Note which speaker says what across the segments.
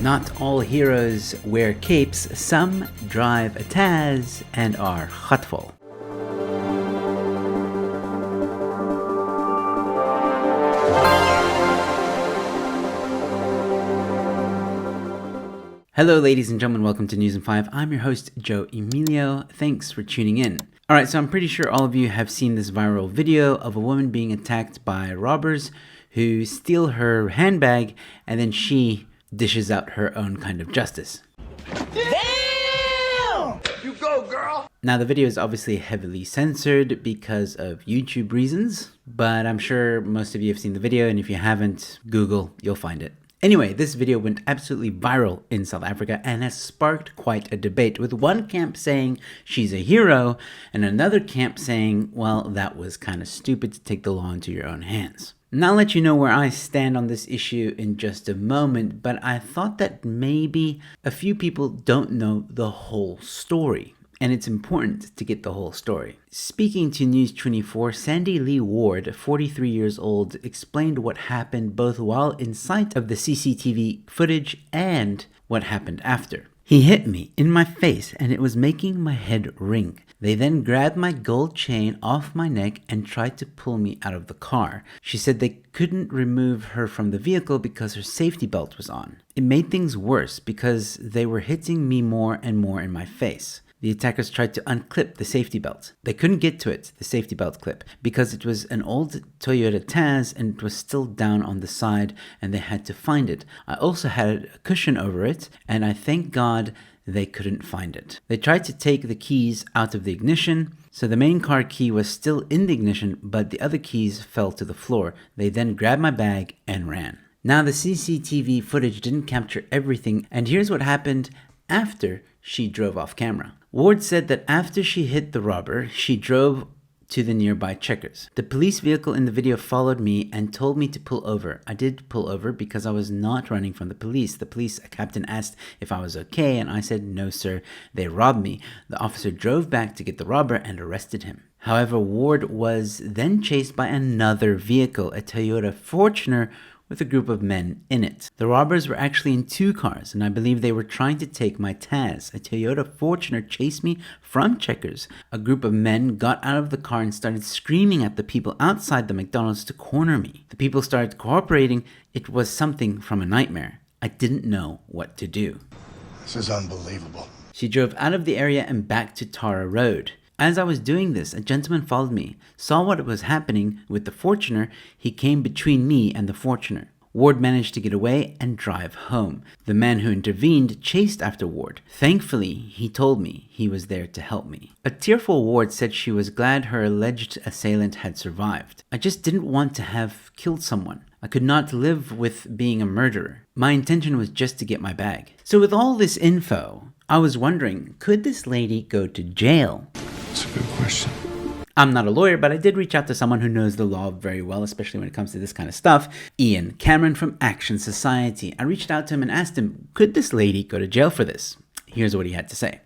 Speaker 1: Not all heroes wear capes, some drive a Tazz and are hutful. Hello ladies and gentlemen, welcome to News in 5. I'm your host, Joe Emilio. Thanks for tuning in. Alright, so I'm pretty sure all of you have seen this viral video of a woman being attacked by robbers who steal her handbag and then she dishes out her own kind of justice.
Speaker 2: Damn! You go, girl!
Speaker 1: Now the video is obviously heavily censored because of YouTube reasons, but I'm sure most of you have seen the video, and if you haven't, Google, you'll find it. Anyway, this video went absolutely viral in South Africa and has sparked quite a debate, with one camp saying she's a hero and another camp saying, well, that was kind of stupid to take the law into your own hands. Now I'll let you know where I stand on this issue in just a moment, but I thought that maybe a few people don't know the whole story, and it's important to get the whole story. Speaking to News 24, Sandy Lee Ward, 43 years old, explained what happened both while in sight of the CCTV footage and what happened after. He hit me in my face and it was making my head ring. They then grabbed my gold chain off my neck and tried to pull me out of the car. She said they couldn't remove her from the vehicle because her safety belt was on. It made things worse because they were hitting me more and more in my face. The attackers tried to unclip the safety belt. They couldn't get to it, the safety belt clip, because it was an old Toyota Tazz and it was still down on the side and they had to find it. I also had a cushion over it and I thank God they couldn't find it. They tried to take the keys out of the ignition, so the main car key was still in the ignition, but the other keys fell to the floor. They then grabbed my bag and ran. Now the CCTV footage didn't capture everything, and here's what happened after she drove off camera. Ward said that after she hit the robber, she drove to the nearby Checkers. The police vehicle in the video followed me and told me to pull over. I did pull over because I was not running from the police. The police captain asked if I was okay and I said, no sir, they robbed me. The officer drove back to get the robber and arrested him. However, Ward was then chased by another vehicle, a Toyota Fortuner, with a group of men in it. The robbers were actually in two cars, and I believe they were trying to take my Tazz. A Toyota Fortuner chased me from Checkers. A group of men got out of the car and started screaming at the people outside the McDonald's to corner me. The people started cooperating. It was something from a nightmare. I didn't know what to do.
Speaker 2: This is unbelievable.
Speaker 1: She drove out of the area and back to Tara Road. As I was doing this, a gentleman followed me, saw what was happening with the Fortuner. He came between me and the Fortuner. Ward managed to get away and drive home. The man who intervened chased after Ward. Thankfully, he told me he was there to help me. A tearful Ward said she was glad her alleged assailant had survived. I just didn't want to have killed someone. I could not live with being a murderer. My intention was just to get my bag. So with all this info, I was wondering, could this lady go to jail?
Speaker 3: That's a good question.
Speaker 1: I'm not a lawyer, but I did reach out to someone who knows the law very well, especially when it comes to this kind of stuff. Ian Cameron from Action Society. I reached out to him and asked him, could this lady go to jail for this? Here's what he had to say.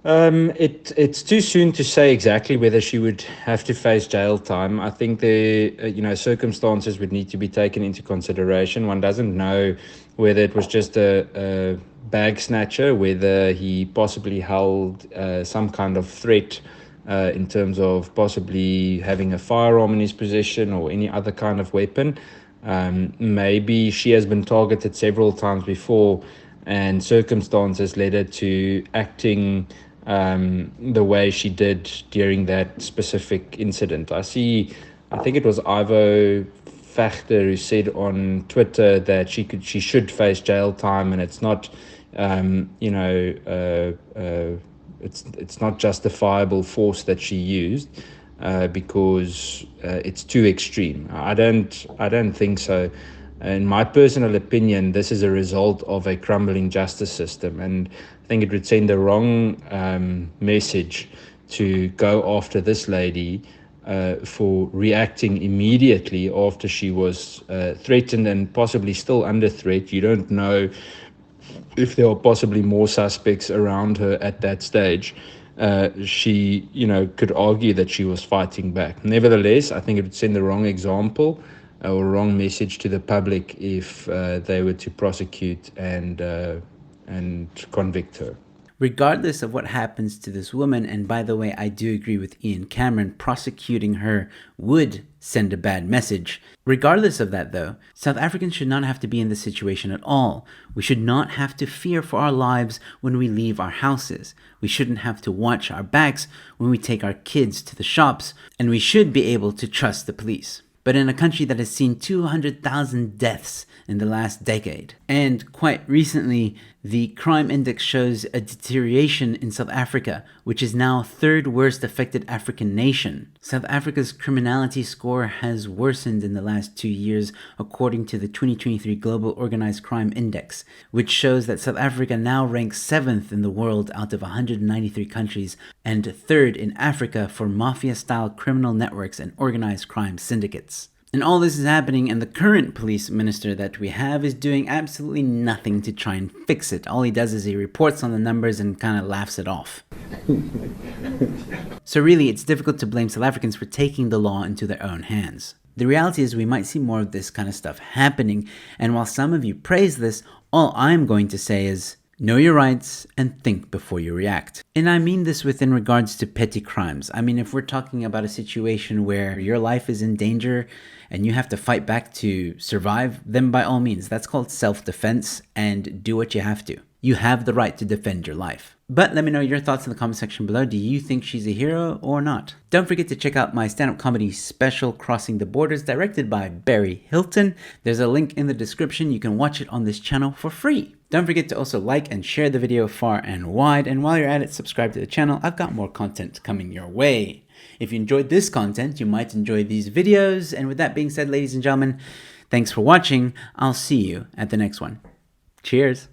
Speaker 4: It's too soon to say exactly whether she would have to face jail time. I think the circumstances would need to be taken into consideration. One doesn't know whether it was just a bag snatcher, whether he possibly held some kind of threat in terms of possibly having a firearm in his possession or any other kind of weapon. Maybe she has been targeted several times before and circumstances led her to acting the way she did during that specific incident. I think it was Ivo Fachter who said on Twitter that she should face jail time, and it's not it's not justifiable force that she used because it's too extreme. I don't think so. In my personal opinion, this is a result of a crumbling justice system, and I think it would send the wrong message to go after this lady for reacting immediately after she was threatened and possibly still under threat. You don't know if there are possibly more suspects around her at that stage. She could argue that she was fighting back. Nevertheless, I think it would send the wrong example or wrong message to the public if they were to prosecute and convict her.
Speaker 1: Regardless of what happens to this woman, and by the way, I do agree with Ian Cameron, prosecuting her would send a bad message. Regardless of that though, South Africans should not have to be in this situation at all. We should not have to fear for our lives when we leave our houses. We shouldn't have to watch our backs when we take our kids to the shops, and we should be able to trust the police. But in a country that has seen 200,000 deaths in the last decade, and quite recently, the crime index shows a deterioration in South Africa, which is now third worst affected African nation. South Africa's criminality score has worsened in the last 2 years, according to the 2023 Global Organized Crime Index, which shows that South Africa now ranks 7th in the world out of 193 countries, and 3rd in Africa for mafia-style criminal networks and organized crime syndicates. And all this is happening, and the current police minister that we have is doing absolutely nothing to try and fix it. All he does is he reports on the numbers and kind of laughs it off. So really, it's difficult to blame South Africans for taking the law into their own hands. The reality is we might see more of this kind of stuff happening, and while some of you praise this, all I'm going to say is, know your rights and think before you react. And I mean this within regards to petty crimes. I mean, if we're talking about a situation where your life is in danger and you have to fight back to survive, then by all means, that's called self-defense, and do what you have to. You have the right to defend your life. But let me know your thoughts in the comment section below. Do you think she's a hero or not? Don't forget to check out my stand-up comedy special, Crossing the Borders, directed by Barry Hilton. There's a link in the description. You can watch it on this channel for free. Don't forget to also like and share the video far and wide. And while you're at it, subscribe to the channel. I've got more content coming your way. If you enjoyed this content, you might enjoy these videos. And with that being said, ladies and gentlemen, thanks for watching. I'll see you at the next one. Cheers.